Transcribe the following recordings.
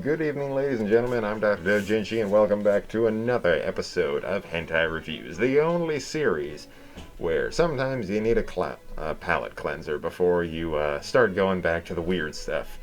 Good evening, ladies and gentlemen. I'm Dr. Doujinshi, and welcome back to another episode of Hentai Reviews, the only series where sometimes you need a palate cleanser before you start going back to the weird stuff.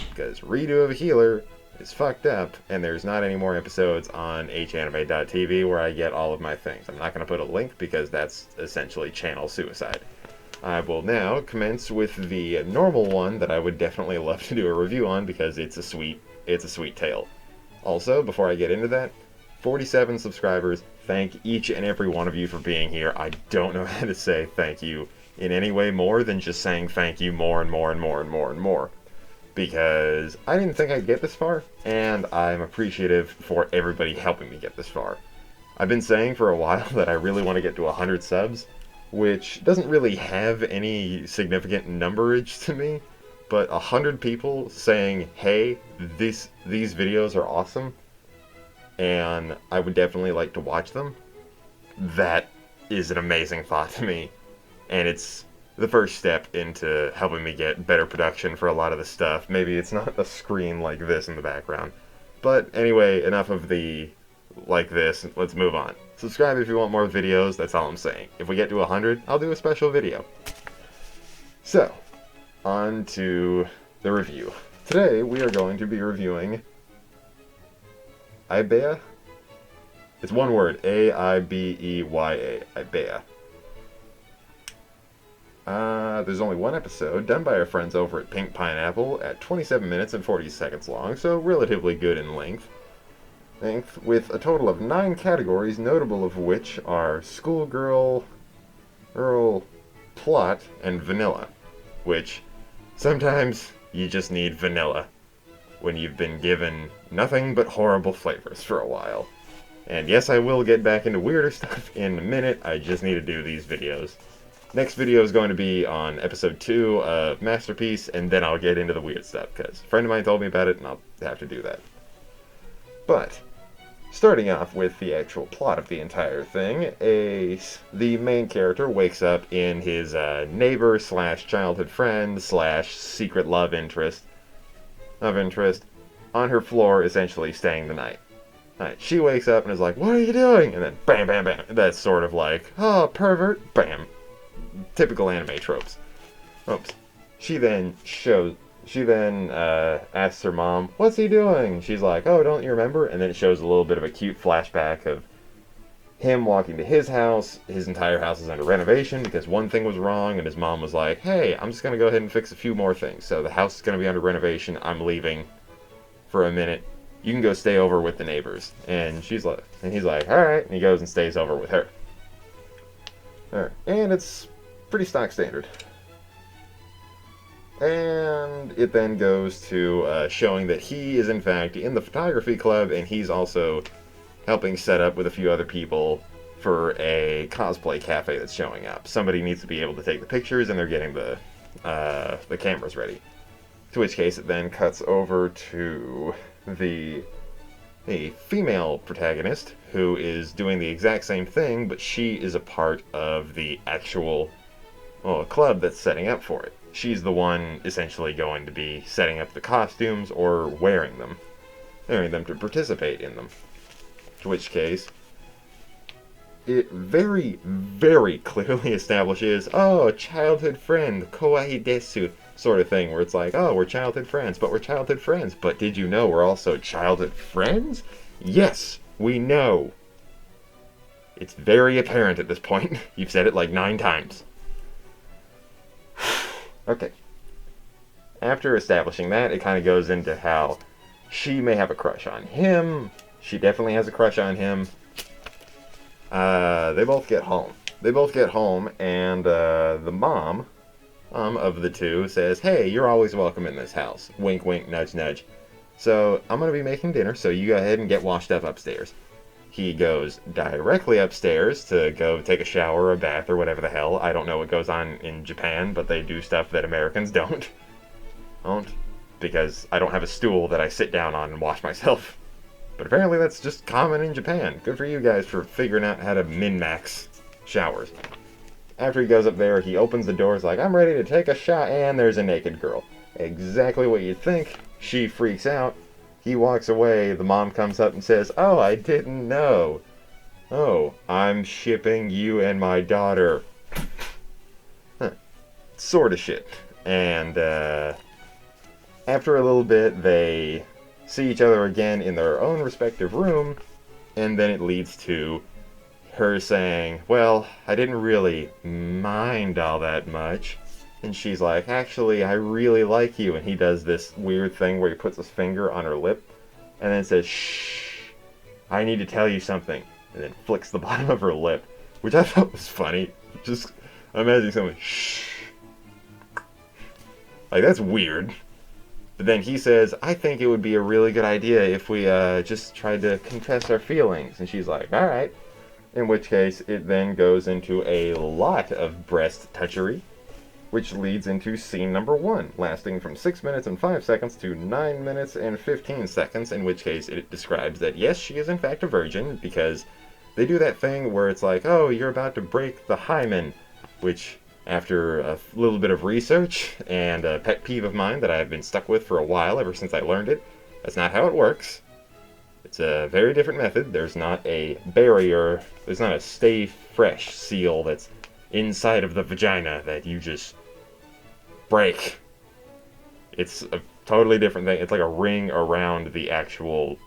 Because Redo of a Healer is fucked up, and there's not any more episodes on 𝕳𝖊𝖓𝖙𝖆𝖎 where I get all of my things. I'm not going to put a link because that's essentially channel suicide. I will now commence with the normal one that I would definitely love to do a review on because it's a sweet tale. Also, before I get into that, 47 subscribers. Thank each and every one of you for being here. I don't know how to say thank you in any way more than just saying thank you more and more and more and more and more. Because I didn't think I'd get this far, and I'm appreciative for everybody helping me get this far. I've been saying for a while that I really want to get to 100 subs, which doesn't really have any significant numberage to me, but 100 people saying, hey, these videos are awesome, and I would definitely like to watch them, that is an amazing thought to me, and it's the first step into helping me get better production for a lot of the stuff. Maybe it's not a screen like this in the background, but anyway, enough of the like this, let's move on. Subscribe if you want more videos, that's all I'm saying. If we get to 100, I'll do a special video. So, on to the review. Today, we are going to be reviewing Aibeya. It's one word, Aibeya, Aibeya. There's only one episode, done by our friends over at Pink Pineapple, at 27 minutes and 40 seconds long, so relatively good in length, with a total of 9 categories, notable of which are schoolgirl, Earl, plot, and vanilla, which sometimes you just need vanilla when you've been given nothing but horrible flavors for a while. And yes, I will get back into weirder stuff in a minute, I just need to do these videos. Next video is going to be on episode 2 of Masterpiece, and then I'll get into the weird stuff, because a friend of mine told me about it, and I'll have to do that. But starting off with the actual plot of the entire thing, the main character wakes up in his neighbor slash childhood friend slash secret love interest on her floor, essentially staying the night. She wakes up and is like, "What are you doing?" And then bam, bam, bam. That's sort of like, "Oh, pervert," bam. Typical anime tropes. Oops. She then asks her mom, "What's he doing?" She's like, "Oh, don't you remember?" And then it shows a little bit of a cute flashback of him walking to his house. His entire house is under renovation because one thing was wrong, and his mom was like, "Hey, I'm just going to go ahead and fix a few more things. So the house is going to be under renovation. I'm leaving for a minute. You can go stay over with the neighbors." And he's like, "Alright." And he goes and stays over with her. Alright. And it's pretty stock standard. And it then goes to showing that he is in fact in the photography club, and he's also helping set up with a few other people for a cosplay cafe that's showing up. Somebody needs to be able to take the pictures, and they're getting the cameras ready. To which case it then cuts over to the female protagonist who is doing the exact same thing, but she is a part of the actual club that's setting up for it. She's the one essentially going to be setting up the costumes or wearing them to participate in them. To which case, it very, very clearly establishes, childhood friend, kawaii desu, sort of thing, where it's like, oh, we're childhood friends, but did you know we're also childhood friends? Yes, we know. It's very apparent at this point. You've said it like 9 times. Okay. After establishing that, it kind of goes into how she may have a crush on him. She definitely has a crush on him. They both get home. And the mom of the two says, "Hey, you're always welcome in this house." Wink, wink, nudge, nudge. "So, I'm going to be making dinner, so you go ahead and get washed up upstairs." He goes directly upstairs to go take a shower or a bath or whatever the hell. I don't know what goes on in Japan, but they do stuff that Americans don't. Because I don't have a stool that I sit down on and wash myself. But apparently that's just common in Japan. Good for you guys for figuring out how to min-max showers. After he goes up there, he opens the doors like, "I'm ready to take a shot," and there's a naked girl. Exactly what you'd think. She freaks out, he walks away, the mom comes up and says, "Oh, I didn't know. Oh, I'm shipping you and my daughter." Huh. Sort of shit. And after a little bit, they see each other again in their own respective room, and then it leads to her saying, "Well, I didn't really mind all that much." And she's like, "Actually, I really like you." And he does this weird thing where he puts his finger on her lip and then says, "Shh, I need to tell you something." And then flicks the bottom of her lip, which I thought was funny. Just imagine someone, "Shh." Like, that's weird. But then he says, "I think it would be a really good idea if we just tried to confess our feelings." And she's like, "All right." In which case, it then goes into a lot of breast touchery, which leads into scene number 1, lasting from 6 minutes and 5 seconds to 9 minutes and 15 seconds, in which case it describes that, yes, she is in fact a virgin, because they do that thing where it's like, "Oh, you're about to break the hymen," which, after a little bit of research and a pet peeve of mine that I've been stuck with for a while ever since I learned it, that's not how it works. It's a very different method. There's not a barrier, there's not a stay fresh seal that's inside of the vagina that you just break. It's a totally different thing. It's like a ring around the actual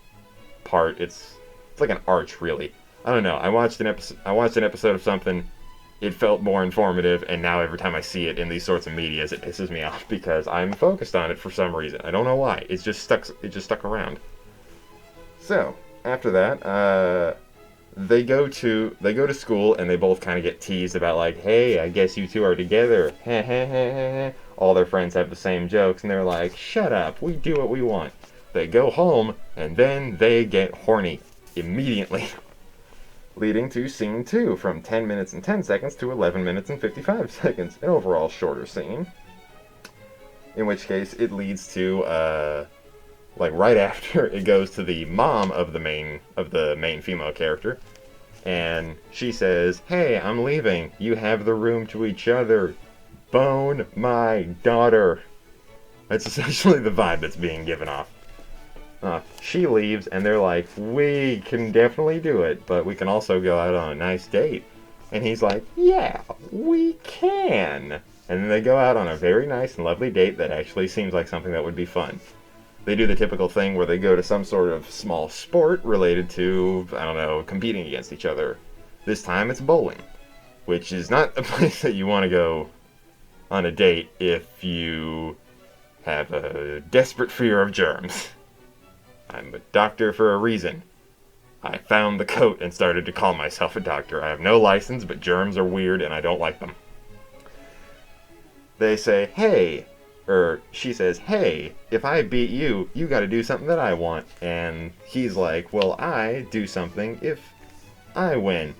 part. It's like an arch, really. I don't know. I watched an episode of something. It felt more informative, and now every time I see it in these sorts of medias, it pisses me off because I'm focused on it for some reason. I don't know why. It just stuck around. So, after that, they go to school, and they both kind of get teased about, like, "Hey, I guess you two are together." All their friends have the same jokes, and they're like, "Shut up, we do what we want." They go home, and then they get horny immediately. Leading to scene 2, from 10 minutes and 10 seconds to 11 minutes and 55 seconds. An overall shorter scene. In which case, it leads to, like, right after, it goes to the mom of the main female character, and she says, "Hey, I'm leaving. You have the room to each other. Bone my daughter." That's essentially the vibe that's being given off. She leaves, and they're like, "We can definitely do it, but we can also go out on a nice date." And he's like, "Yeah, we can." And then they go out on a very nice and lovely date that actually seems like something that would be fun. They do the typical thing where they go to some sort of small sport related to, I don't know, competing against each other. This time it's bowling, which is not a place that you want to go on a date if you have a desperate fear of germs. I'm a doctor for a reason. I found the coat and started to call myself a doctor. I have no license, but germs are weird and I don't like them. They say, "Hey," or she says, "Hey, if I beat you, you gotta do something that I want." And he's like, "Well, I do something if I win."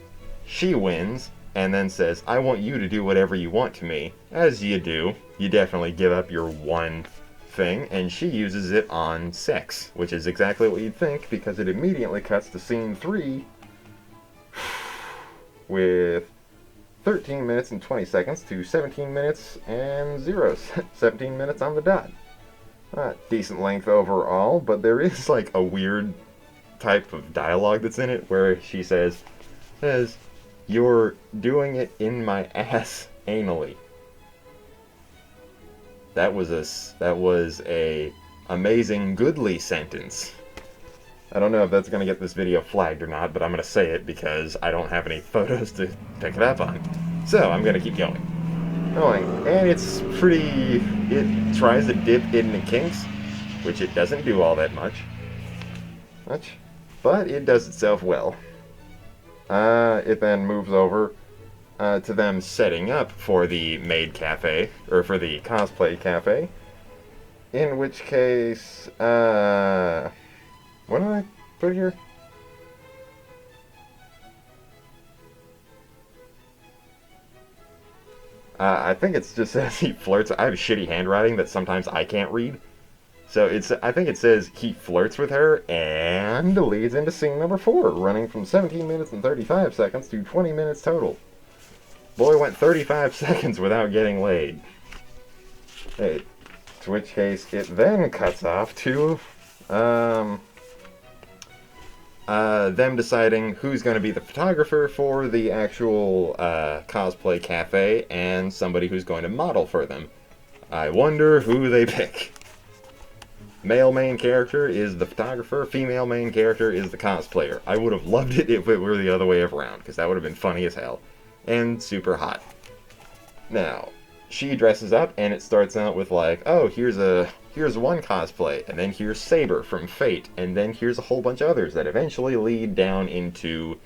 She wins, and then says, "I want you to do whatever you want to me." As you do. You definitely give up your one thing, and she uses it on sex, which is exactly what you'd think, because it immediately cuts to scene 3 with 13 minutes and 20 seconds to 17 minutes and 17 minutes on the dot. Decent length overall, but there is like a weird type of dialogue that's in it where she says, "You're doing it in my ass anally." That was a amazing goodly sentence. I don't know if that's going to get this video flagged or not, but I'm going to say it because I don't have any photos to pick it up on. So I'm going to keep going. And it tries to dip into kinks, which it doesn't do all that much, but it does itself well. It then moves over to them setting up for the maid cafe, or for the cosplay cafe, in which case, what did I put here? I think it just says he flirts. I have shitty handwriting that sometimes I can't read. So I think it says he flirts with her, and leads into scene number 4, running from 17 minutes and 35 seconds to 20 minutes total. Boy went 35 seconds without getting laid. Hey, to which case it then cuts off to Them deciding who's going to be the photographer for the actual cosplay cafe and somebody who's going to model for them. I wonder who they pick. Male main character is the photographer, female main character is the cosplayer. I would have loved it if it were the other way around, because that would have been funny as hell. And super hot. Now, she dresses up, and it starts out with like, oh, here's one cosplay, and then here's Saber from Fate, and then here's a whole bunch of others that eventually lead down into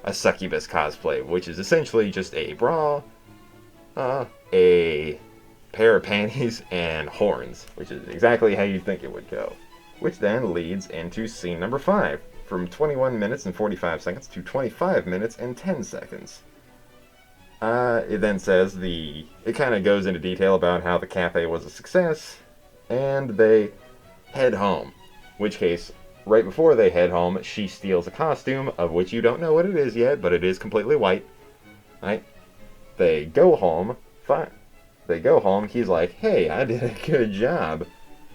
a succubus cosplay, which is essentially just a bra, a pair of panties, and horns, which is exactly how you'd think it would go. Which then leads into scene number 5, from 21 minutes and 45 seconds to 25 minutes and 10 seconds. It then says it kind of goes into detail about how the cafe was a success, and they head home. In which case, right before they head home, she steals a costume, of which you don't know what it is yet, but it is completely white. Right? They go home, he's like, hey, I did a good job.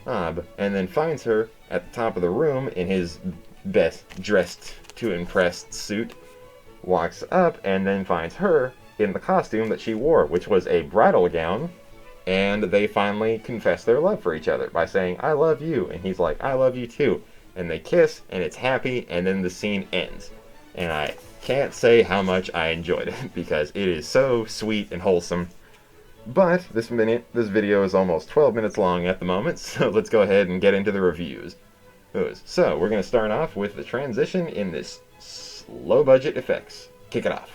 And then finds her at the top of the room in his best dressed to impress suit, walks up, and then finds her in the costume that she wore, which was a bridal gown, and they finally confess their love for each other by saying, I love you, and he's like, I love you too, and they kiss, and it's happy, and then the scene ends. And I can't say how much I enjoyed it, because it is so sweet and wholesome. But this video is almost 12 minutes long at the moment, so let's go ahead and get into the reviews. So, we're going to start off with the transition in this low-budget effects. Kick it off.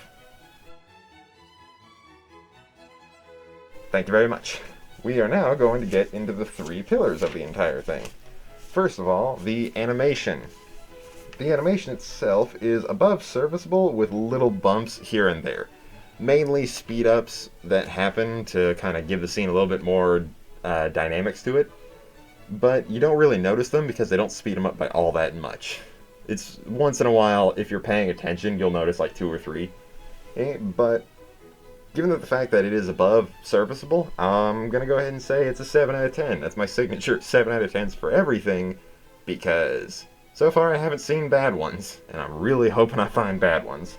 Thank you very much. We are now going to get into the 3 pillars of the entire thing. First of all, the animation. The animation itself is above serviceable with little bumps here and there. Mainly speed-ups that happen to kind of give the scene a little bit more dynamics to it. But you don't really notice them because they don't speed them up by all that much. It's once in a while, if you're paying attention, you'll notice like 2 or 3. But given the fact that it is above serviceable, I'm going to go ahead and say it's a 7 out of 10. That's my signature 7 out of 10s for everything, because so far I haven't seen bad ones, and I'm really hoping I find bad ones.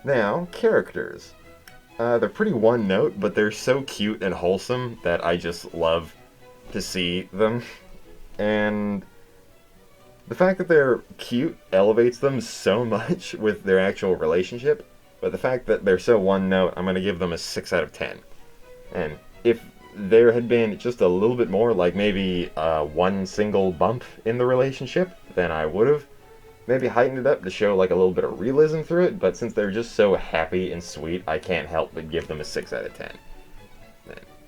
Now, characters. They're pretty one note, but they're so cute and wholesome that I just love to see them. And the fact that they're cute elevates them so much with their actual relationship. But the fact that they're so one note, I'm going to give them a 6 out of 10. And if there had been just a little bit more, like maybe one single bump in the relationship, then I would have maybe heightened it up to show like a little bit of realism through it. But since they're just so happy and sweet, I can't help but give them a 6 out of 10.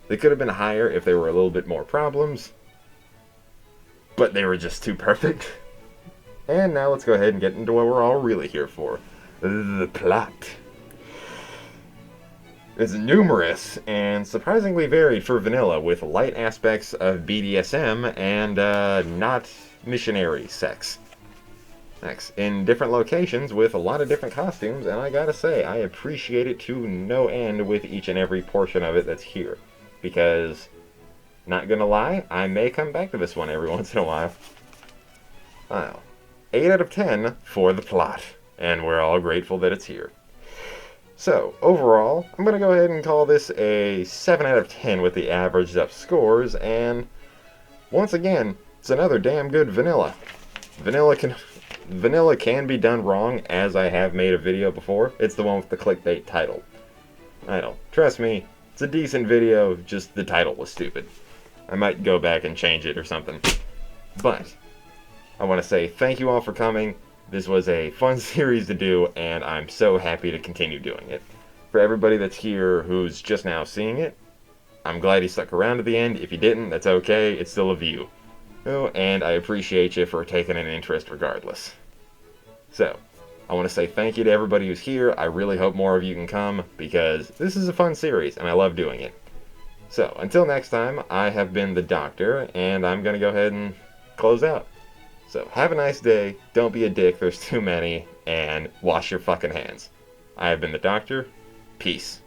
They could have been higher if there were a little bit more problems, but they were just too perfect. And now let's go ahead and get into what we're all really here for. The plot. It's numerous and surprisingly varied for vanilla, with light aspects of BDSM and not missionary sex. Next, in different locations with a lot of different costumes, and I gotta say, I appreciate it to no end with each and every portion of it that's here. Because, not gonna lie, I may come back to this one every once in a while. Wow. 8 out of 10 for the plot, and we're all grateful that it's here. So, overall, I'm going to go ahead and call this a 7 out of 10 with the averaged up scores, and once again, it's another damn good vanilla. Vanilla can be done wrong, as I have made a video before. It's the one with the clickbait title. I know, trust me, it's a decent video, just the title was stupid. I might go back and change it or something. But I want to say thank you all for coming. This was a fun series to do, and I'm so happy to continue doing it. For everybody that's here who's just now seeing it, I'm glad you stuck around to the end. If you didn't, that's okay. It's still a view. Oh, and I appreciate you for taking an interest regardless. So, I want to say thank you to everybody who's here. I really hope more of you can come, because this is a fun series, and I love doing it. So, until next time, I have been the Doctor, and I'm going to go ahead and close out. So, have a nice day, don't be a dick, there's too many, and wash your fucking hands. I have been the Doctor. Peace.